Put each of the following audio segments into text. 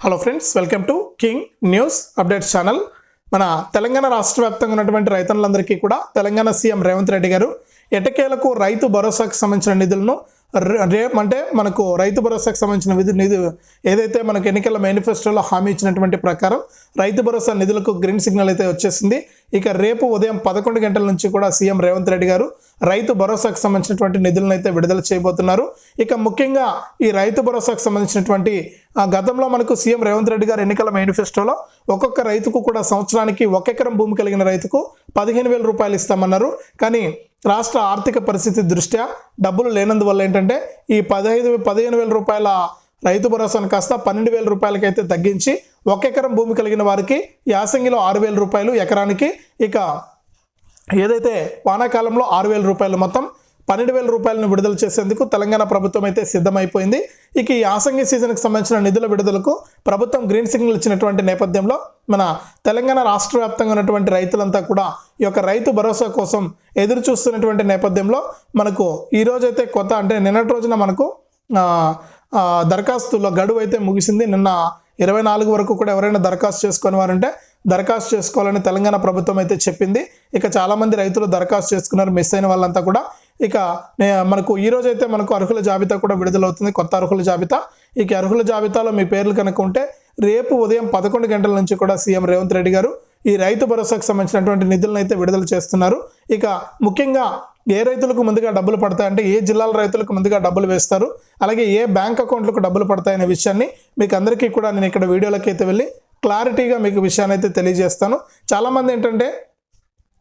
Hello friends, welcome to king news updates channel. మన తెలంగాణ రాష్ట్ర వ్యాప్తంగా ఉన్నటువంటి రైతన్నులందరికీ కూడా తెలంగాణ సీఎం రేవంత్ రెడ్డి గారు ఎట్టకేలకు రైతు భరోసాకు సంబంధించిన నిధులను అంటే మనకు రైతు భరోసాకు సంబంధించిన నిధులు ఏదైతే మనకు ఎన్నికల మేనిఫెస్టోలో హామీ ఇచ్చినటువంటి ప్రకారం రైతు భరోసా నిధులకు గ్రీన్ సిగ్నల్ అయితే వచ్చేసింది. ఇక రేపు ఉదయం 11 గంటల నుంచి కూడా సీఎం రేవంత్ రెడ్డి గారు రైతు భరోసాకు సంబంధించినటువంటి నిధులను అయితే విడుదల చేయబోతున్నారు. ఇక ముఖ్యంగా ఈ రైతు భరోసాకు సంబంధించినటువంటి గతంలో మనకు సీఎం రేవంత్ రెడ్డి గారు ఎన్నికల మేనిఫెస్టోలో ఒక్కొక్క రైతుకు కూడా సంవత్సరానికి 1 ఎకరం భూమి కలిగిన రైతుకు 15,000 రూపాయలు ఇస్తామన్నారు. కానీ రాష్ట్ర ఆర్థిక పరిస్థితి దృష్ట్యా డబ్బులు లేనందువల్ల ఏంటంటే ఈ 15,000 రూపాయల రైతు భరోసాను కాస్త 12,000 రూపాయలకైతే తగ్గించి 1 ఎకరం భూమి కలిగిన వారికి యాసంగిలో 6,000 రూపాయలు ఎకరానికి, ఇక ఏదైతే వానాకాలంలో 6,000 రూపాయలు, మొత్తం 12,000 రూపాయలను విడుదల చేసేందుకు తెలంగాణ ప్రభుత్వం అయితే సిద్ధమైపోయింది. ఇక ఈ యాసంగి సీజన్కి సంబంధించిన నిధుల విడుదలకు ప్రభుత్వం గ్రీన్ సిగ్నల్ ఇచ్చినటువంటి నేపథ్యంలో మన తెలంగాణ రాష్ట్ర వ్యాప్తంగా ఉన్నటువంటి రైతులంతా కూడా ఈ యొక్క రైతు భరోసా కోసం ఎదురు చూస్తున్నటువంటి నేపథ్యంలో మనకు ఈరోజైతే అంటే నిన్నటి రోజున మనకు దరఖాస్తుల గడువు అయితే ముగిసింది. నిన్న 24 వరకు కూడా ఎవరైనా దరఖాస్తు చేసుకునే వారంటే దరఖాస్తు చేసుకోవాలని తెలంగాణ ప్రభుత్వం అయితే చెప్పింది. ఇక చాలామంది రైతులు దరఖాస్తు చేసుకున్నారు, మిస్ అయిన వాళ్ళంతా కూడా. ఇక మనకు ఈరోజు అయితే మనకు అర్హుల జాబితా కూడా విడుదలవుతుంది, కొత్త అర్హుల జాబితా. ఇక అర్హుల జాబితాలో మీ పేర్లు కనుక ఉంటే రేపు ఉదయం 11 గంటల నుంచి కూడా సీఎం రేవంత్ రెడ్డి గారు ఈ రైతు భరోసాకు సంబంధించినటువంటి నిధులను అయితే విడుదల చేస్తున్నారు. ఇక ముఖ్యంగా ఏ రైతులకు ముందుగా డబ్బులు పడతాయంటే ఏ జిల్లాల రైతులకు ముందుగా డబ్బులు వేస్తారు, అలాగే ఏ బ్యాంక్ అకౌంట్లకు డబ్బులు పడతాయనే విషయాన్ని మీకు అందరికీ కూడా నేను ఇక్కడ వీడియోలోకి అయితే వెళ్ళి క్లారిటీగా మీకు విషయాన్ని అయితే తెలియజేస్తాను. చాలామంది ఏంటంటే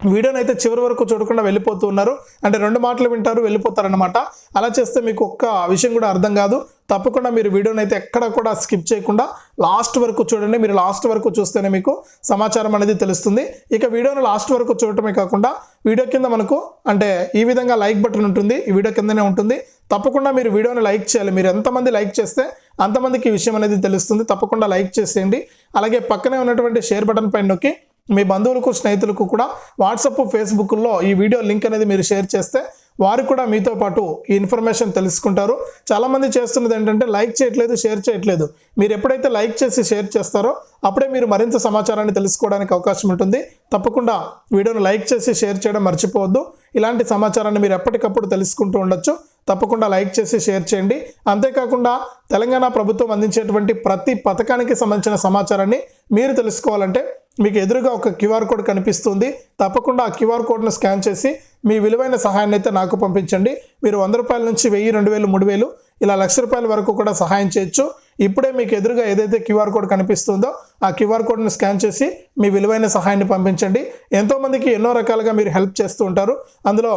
వీడియోని అయితే చివరి వరకు చూడకుండా వెళ్ళిపోతూ ఉన్నారు, అంటే 2 మాటలు వింటారు వెళ్ళిపోతారనమాట. అలా చేస్తే మీకు ఒక్క విషయం కూడా అర్థం కాదు. తప్పకుండా మీరు వీడియోని అయితే ఎక్కడ కూడా స్కిప్ చేయకుండా లాస్ట్ వరకు చూడండి. మీరు లాస్ట్ వరకు చూస్తేనే మీకు సమాచారం అనేది తెలుస్తుంది. ఇక వీడియోని లాస్ట్ వరకు చూడటమే కాకుండా వీడియో కింద మనకు అంటే ఈ విధంగా లైక్ బటన్ ఉంటుంది, ఈ వీడియో కిందనే ఉంటుంది. తప్పకుండా మీరు వీడియోని లైక్ చేయాలి. మీరు ఎంతమంది లైక్ చేస్తే అంతమందికి ఈ విషయం అనేది తెలుస్తుంది. తప్పకుండా లైక్ చేసేయండి. అలాగే పక్కనే ఉన్నటువంటి షేర్ బటన్ పైన నొక్కి మీ బంధువులకు స్నేహితులకు కూడా వాట్సాప్ ఫేస్బుక్లో ఈ వీడియో లింక్ అనేది మీరు షేర్ చేస్తే వారు కూడా మీతో పాటు ఈ ఇన్ఫర్మేషన్ తెలుసుకుంటారు. చాలామంది చేస్తున్నది ఏంటంటే లైక్ చేయట్లేదు, షేర్ చేయట్లేదు. మీరు ఎప్పుడైతే లైక్ చేసి షేర్ చేస్తారో అప్పుడే మీరు మరింత సమాచారాన్ని తెలుసుకోవడానికి అవకాశం ఉంటుంది. తప్పకుండా వీడియోను లైక్ చేసి షేర్ చేయడం మర్చిపోవద్దు. ఇలాంటి సమాచారాన్ని మీరు ఎప్పటికప్పుడు తెలుసుకుంటూ ఉండొచ్చు. తప్పకుండా లైక్ చేసి షేర్ చేయండి. అంతేకాకుండా తెలంగాణ ప్రభుత్వం అందించేటువంటి ప్రతి పథకానికి సంబంధించిన సమాచారాన్ని మీరు తెలుసుకోవాలంటే మీకు ఎదురుగా ఒక క్యూఆర్ కోడ్ కనిపిస్తుంది. తప్పకుండా ఆ క్యూఆర్ కోడ్ను స్కాన్ చేసి మీ విలువైన సహాయాన్ని అయితే నాకు పంపించండి. మీరు 100 రూపాయల నుంచి 1000, 2000, 3000 ఇలా 1,00,000 రూపాయల వరకు కూడా సహాయం చేయొచ్చు. ఇప్పుడే మీకు ఎదురుగా ఏదైతే క్యూఆర్ కోడ్ కనిపిస్తుందో ఆ క్యూఆర్ కోడ్ను స్కాన్ చేసి మీ విలువైన సహాయాన్ని పంపించండి. ఎంతోమందికి ఎన్నో రకాలుగా మీరు హెల్ప్ చేస్తూ ఉంటారు. అందులో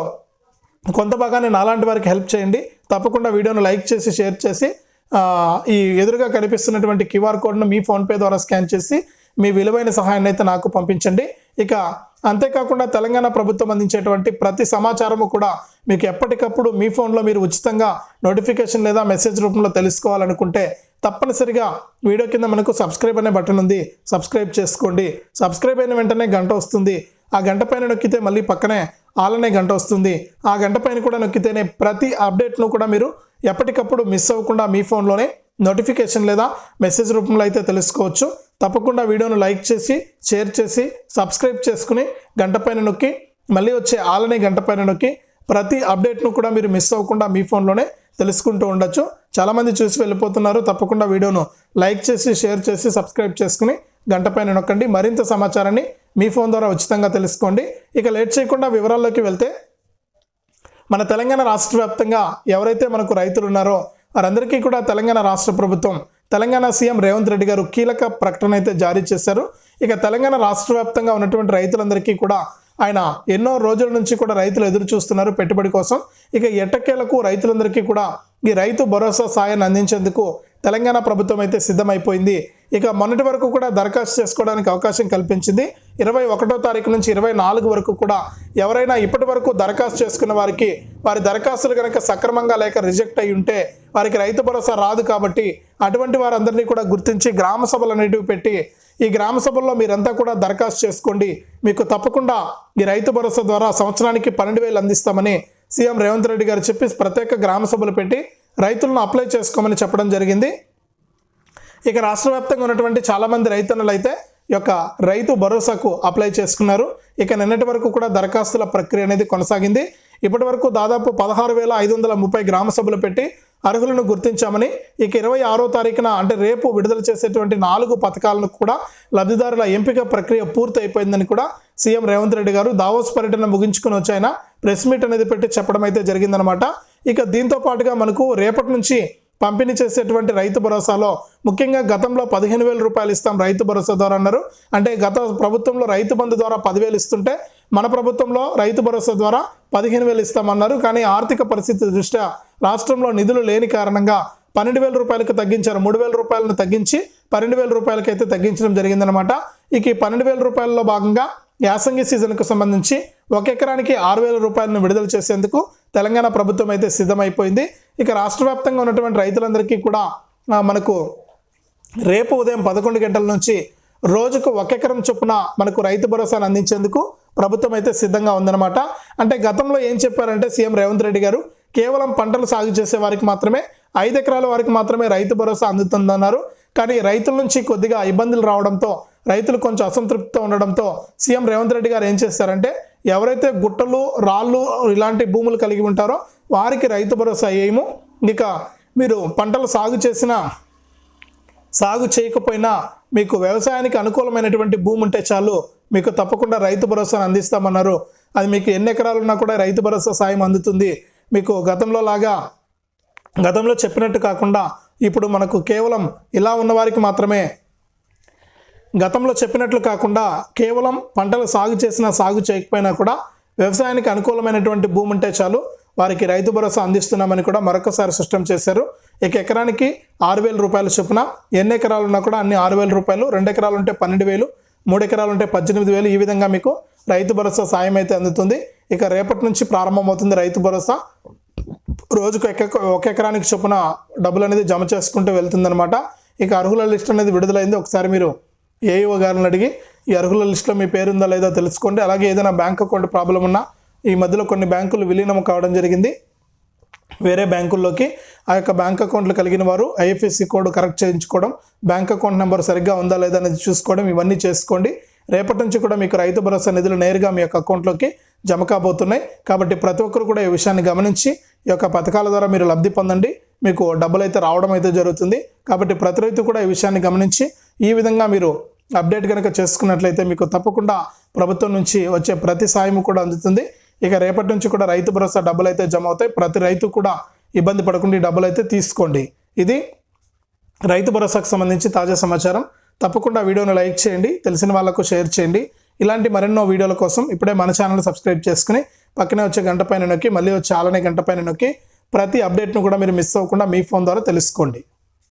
కొంత భాగాన్ని నాలాంటి వారికి హెల్ప్ చేయండి. తప్పకుండా వీడియోను లైక్ చేసి షేర్ చేసి ఈ ఎదురుగా కనిపిస్తున్నటువంటి క్యూఆర్ కోడ్ను మీ ఫోన్పే ద్వారా స్కాన్ చేసి మీ విలువైన సహాయాన్ని అయితే నాకు పంపించండి. ఇక అంతేకాకుండా తెలంగాణ ప్రభుత్వం అందించేటువంటి ప్రతి సమాచారము కూడా మీకు ఎప్పటికప్పుడు మీ ఫోన్లో మీరు ఉచితంగా నోటిఫికేషన్ లేదా మెసేజ్ రూపంలో తెలుసుకోవాలనుకుంటే తప్పనిసరిగా వీడియో కింద మనకు సబ్స్క్రైబ్ అనే బటన్ ఉంది, సబ్స్క్రైబ్ చేసుకోండి. సబ్స్క్రైబ్ అయిన వెంటనే గంట వస్తుంది. ఆ గంట పైన నొక్కితే మళ్ళీ పక్కనే ఆల్ అనే గంట వస్తుంది. ఆ గంట పైన కూడా నొక్కితేనే ప్రతి అప్డేట్ను కూడా మీరు ఎప్పటికప్పుడు మిస్ అవ్వకుండా మీ ఫోన్లోనే నోటిఫికేషన్ లేదా మెసేజ్ రూపంలో అయితే తెలుసుకోవచ్చు. తప్పకుండా వీడియోను లైక్ చేసి షేర్ చేసి సబ్స్క్రైబ్ చేసుకుని గంట పైన నొక్కి మళ్ళీ వచ్చే ఆల్ అనే గంట పైన నొక్కి ప్రతి అప్డేట్ను కూడా మీరు మిస్ అవ్వకుండా మీ ఫోన్లోనే తెలుసుకుంటూ ఉండొచ్చు. చాలామంది చూసి వెళ్ళిపోతున్నారు. తప్పకుండా వీడియోను లైక్ చేసి షేర్ చేసి సబ్స్క్రైబ్ చేసుకుని గంట పైన నొక్కండి. మరింత సమాచారాన్ని మీ ఫోన్ ద్వారా ఉచితంగా తెలుసుకోండి. ఇక లేట్ చేయకుండా వివరాల్లోకి వెళ్తే మన తెలంగాణ రాష్ట్ర వ్యాప్తంగా ఎవరైతే మనకు రైతులు ఉన్నారో వారందరికీ కూడా తెలంగాణ రాష్ట్ర ప్రభుత్వం తెలంగాణ సీఎం రేవంత్ రెడ్డి గారు కీలక ప్రకటన అయితే జారీ చేశారు. ఇక తెలంగాణ రాష్ట్ర వ్యాప్తంగా ఉన్నటువంటి రైతులందరికీ కూడా ఆయన ఎన్నో రోజుల నుంచి కూడా రైతులు ఎదురు చూస్తున్నారు పెట్టుబడి కోసం. ఇక ఎట్టకేలకు రైతులందరికీ కూడా ఈ రైతు భరోసా సాయాన్ని అందించేందుకు తెలంగాణ ప్రభుత్వం అయితే సిద్ధమైపోయింది. ఇక మొన్నటి వరకు కూడా దరఖాస్తు చేసుకోవడానికి అవకాశం కల్పించింది. 21వ తారీఖు నుంచి 24 వరకు కూడా ఎవరైనా ఇప్పటి వరకు దరఖాస్తు చేసుకున్న వారికి వారి దరఖాస్తులు కనుక సక్రమంగా లేక రిజెక్ట్ అయి ఉంటే వారికి రైతు భరోసా రాదు. కాబట్టి అటువంటి వారందరినీ కూడా గుర్తించి గ్రామ సభలు అనేటివి పెట్టి ఈ గ్రామ సభల్లో మీరంతా కూడా దరఖాస్తు చేసుకోండి. మీకు తప్పకుండా ఈ రైతు భరోసా ద్వారా సంవత్సరానికి 12,000 అందిస్తామని సీఎం రేవంత్ రెడ్డి గారు చెప్పి ప్రత్యేక గ్రామ సభలు పెట్టి రైతులను అప్లై చేసుకోమని చెప్పడం జరిగింది. ఇక రాష్ట్ర వ్యాప్తంగా ఉన్నటువంటి చాలామంది రైతన్నలు అయితే ఈ యొక్క రైతు భరోసాకు అప్లై చేసుకున్నారు. ఇక నిన్నటి వరకు కూడా దరఖాస్తుల ప్రక్రియ అనేది కొనసాగింది. ఇప్పటి వరకు దాదాపు 16,530 గ్రామ సభలు పెట్టి అర్హులను గుర్తించామని, ఇక 26వ తారీఖున అంటే రేపు విడుదల చేసేటువంటి 4 పథకాలను కూడా లబ్ధిదారుల ఎంపిక ప్రక్రియ పూర్తి అయిపోయిందని కూడా సీఎం రేవంత్ రెడ్డి గారు దావోస్ పర్యటన ముగించుకుని వచ్చి ఆయన ప్రెస్ మీట్ అనేది పెట్టి చెప్పడం అయితే జరిగిందనమాట. ఇక దీంతో పాటుగా మనకు రేపటి నుంచి పంపిణీ చేసేటువంటి రైతు భరోసాలో ముఖ్యంగా గతంలో 15,000 రూపాయలు ఇస్తాం రైతు భరోసా ద్వారా అన్నారు. అంటే గత ప్రభుత్వంలో రైతు బంధు ద్వారా 10,000 ఇస్తుంటే మన ప్రభుత్వంలో రైతు భరోసా ద్వారా 15,000 ఇస్తామన్నారు. కానీ ఆర్థిక పరిస్థితి దృష్ట్యా రాష్ట్రంలో నిధులు లేని కారణంగా 12,000 రూపాయలకు తగ్గించారు. 3,000 రూపాయలను తగ్గించి 12,000 రూపాయలకి అయితే తగ్గించడం జరిగిందనమాట. ఇక ఈ 12,000 రూపాయలలో భాగంగా యాసంగి సీజన్కు సంబంధించి 1 ఎకరానికి 6,000 రూపాయలను విడుదల చేసేందుకు తెలంగాణ ప్రభుత్వం అయితే సిద్ధమైపోయింది. ఇక రాష్ట్ర వ్యాప్తంగా ఉన్నటువంటి రైతులందరికీ కూడా మనకు రేపు ఉదయం 11 గంటల నుంచి రోజుకు 1 ఎకరం చొప్పున మనకు రైతు భరోసాను అందించేందుకు ప్రభుత్వం అయితే సిద్ధంగా ఉందన్నమాట. అంటే గతంలో ఏం చెప్పారంటే సీఎం రేవంత్ రెడ్డి గారు కేవలం పంటలు సాగు చేసే వారికి మాత్రమే 5 ఎకరాల వారికి మాత్రమే రైతు భరోసా అందుతుందన్నారు. కానీ రైతుల నుంచి కొద్దిగా ఇబ్బందులు రావడంతో రైతులు కొంచెం అసంతృప్తితో ఉండడంతో సీఎం రేవంత్ రెడ్డి గారు ఏం చేస్తారంటే ఎవరైతే గుట్టలు రాళ్ళు ఇలాంటి భూములు కలిగి ఉంటారో వారికి రైతు భరోసా ఏమో, ఇక మీరు పంటలు సాగు చేయకపోయినా మీకు వ్యవసాయానికి అనుకూలమైనటువంటి భూమి ఉంటే చాలు మీకు తప్పకుండా రైతు భరోసాను అందిస్తామన్నారు. అది మీకు ఎన్ని ఎకరాలు ఉన్నా కూడా రైతు భరోసా సాయం అందుతుంది. మీకు గతంలో చెప్పినట్టు కాకుండా ఇప్పుడు మనకు కేవలం ఇలా ఉన్నవారికి మాత్రమే, గతంలో చెప్పినట్లు కాకుండా కేవలం పంటలు సాగు చేసినా సాగు చేయకపోయినా కూడా వ్యవసాయానికి అనుకూలమైనటువంటి భూమి ఉంటే చాలు వారికి రైతు భరోసా అందిస్తున్నామని కూడా మరొకసారి స్పష్టం చేశారు. ఇక ఎకరానికి 6,000 రూపాయల చొప్పున ఎన్ని ఎకరాలు ఉన్నా కూడా అన్ని 6,000 రూపాయలు, 2 ఎకరాలు ఉంటే 12,000, 3 ఎకరాలు ఉంటే 18,000, ఈ విధంగా మీకు రైతు భరోసా సాయం అయితే అందుతుంది. ఇక రేపటి నుంచి ప్రారంభమవుతుంది రైతు భరోసా. రోజుకు 1 ఎకరానికి చొప్పున డబ్బులు అనేది జమ చేసుకుంటూ వెళ్తుందనమాట. ఇక అర్హుల లిస్ట్ అనేది విడుదలైంది. ఒకసారి మీరు ఏఈఓ గారిని అడిగి ఈ అర్హుల లిస్టులో మీ పేరుందా లేదా తెలుసుకోండి. అలాగే ఏదైనా బ్యాంక్ అకౌంట్ ప్రాబ్లం ఉన్నా ఈ మధ్యలో కొన్ని బ్యాంకులు విలీనం కావడం జరిగింది వేరే బ్యాంకుల్లోకి. ఆ యొక్క బ్యాంక్ అకౌంట్లు కలిగిన వారు ఐఎఫ్ఎస్సి కోడ్ కరెక్ట్ చేయించుకోవడం, బ్యాంక్ అకౌంట్ నెంబర్ సరిగ్గా ఉందా లేదా అనేది చూసుకోవడం, ఇవన్నీ చేసుకోండి. రేపటి నుంచి కూడా మీకు రైతు భరోసా నిధులు నేరుగా మీ యొక్క అకౌంట్లోకి జమ కాబోతున్నాయి. కాబట్టి ప్రతి ఒక్కరు కూడా ఈ విషయాన్ని గమనించి ఈ యొక్క పథకాల ద్వారా మీరు లబ్ధి పొందండి. మీకు డబ్బులు అయితే రావడం అయితే జరుగుతుంది. కాబట్టి ప్రతి రైతు కూడా ఈ విషయాన్ని గమనించి ఈ విధంగా మీరు అప్డేట్ కనుక చేసుకున్నట్లయితే మీకు తప్పకుండా ప్రభుత్వం నుంచి వచ్చే ప్రతి సాయం కూడా అందుతుంది. ఇక రేపటి నుంచి కూడా రైతు భరోసా డబ్బులు అయితే జమ అవుతాయి. ప్రతి రైతు కూడా ఇబ్బంది పడకుండా ఈ డబ్బులు అయితే తీసుకోండి. ఇది రైతు భరోసాకు సంబంధించి తాజా సమాచారం. తప్పకుండా వీడియోను లైక్ చేయండి, తెలిసిన వాళ్ళకు షేర్ చేయండి. ఇలాంటి మరెన్నో వీడియోల కోసం ఇప్పుడే మన ఛానల్ సబ్స్క్రైబ్ చేసుకుని పక్కనే వచ్చే గంట పైన నొక్కి మళ్ళీ వచ్చే ఆలనే గంట పైన నొక్కి ప్రతి అప్డేట్ను కూడా మీరు మిస్ అవ్వకుండా మీ ఫోన్ ద్వారా తెలుసుకోండి.